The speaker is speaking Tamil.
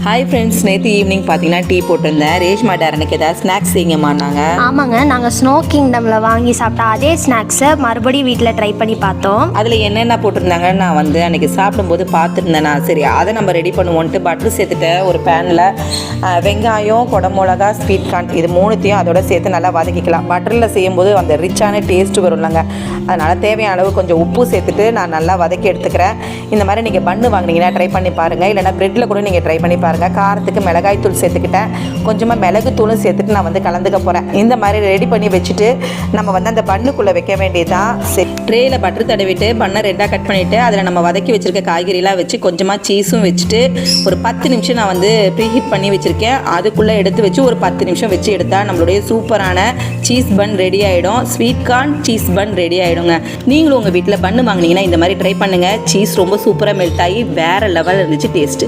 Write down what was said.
ஹாய் ஃப்ரெண்ட்ஸ், நேற்று ஈவினிங் பார்த்தீங்கன்னா டீ போட்டிருந்தேன். ரேஷ்மா டேரனுக்கு ஏதாவது ஸ்நாக்ஸ் செய்யுங்கம்மான்னாங்க. ஆமாங்க, நாங்கள் ஸ்னோ கிங்டமில் வாங்கி சாப்பிட்டா அதே ஸ்நாக்ஸை மறுபடியும் வீட்டில் ட்ரை பண்ணி பார்த்தோம். அதில் என்னென்ன போட்டிருந்தாங்கன்னு நான் அன்றைக்கி சாப்பிடும்போது பார்த்துருந்தேன். சரி அதை நம்ம ரெடி பண்ணுவோன்ட்டு பட்டர் சேர்த்துட்டேன். ஒரு பேனில் வெங்காயம், குடமிளகா, ஸ்வீட் கார்ன் இது மூணுத்தையும் அதோட சேர்த்து நல்லா வதக்கிக்கலாம். பட்டரில் செய்யும்போது அந்த ரிச்சான டேஸ்ட்டு வரும்லங்க. அதனால் தேவையான அளவு கொஞ்சம் உப்பு சேர்த்துட்டு நான் நல்லா வதக்கி எடுத்துக்கிறேன். இந்த மாதிரி நீங்கள் பன்னு வாங்கினீங்கன்னா ட்ரை பண்ணி பாருங்கள், இல்லைனா ப்ரெட்டில் கூட நீங்கள் ட்ரை பண்ணி பாருங்கள். காரத்துக்கு மிளகாய் தூள் சேர்த்துக்கிட்டேன், கொஞ்சமாக மிளகு தூளும் சேர்த்துட்டு நான் கலந்துக்க போகிறேன். இந்த மாதிரி ரெடி பண்ணி வச்சுட்டு நம்ம அந்த பண்ணுக்குள்ளே வைக்க வேண்டியதுதான். ட்ரேயில் பட்டர் தடவிட்டு பண்ணை ரெண்டாக கட் பண்ணிவிட்டு அதில் நம்ம வதக்கி வச்சுருக்க காய்கறிலாம் வச்சு கொஞ்சமாக சீஸும் வச்சுட்டு ஒரு 10 நிமிஷம் நான் ப்ரீஹீட் பண்ணி வச்சுருக்கேன். அதுக்குள்ளே எடுத்து வச்சு ஒரு 10 நிமிஷம் வச்சு எடுத்தால் நம்மளுடைய சூப்பரான சீஸ் பன் ரெடி ஆகிடும். ஸ்வீட் கார்ன் சீஸ் பன் ரெடி ஆகிடுங்க. நீங்களும் உங்கள் வீட்டில் பண்ணு வாங்கினீங்கன்னா இந்த மாதிரி ட்ரை பண்ணுங்கள். சீஸ் ரொம்ப சூப்பராக மெல்ட் ஆகி வேறு லெவல் இருந்துச்சு டேஸ்ட்டு.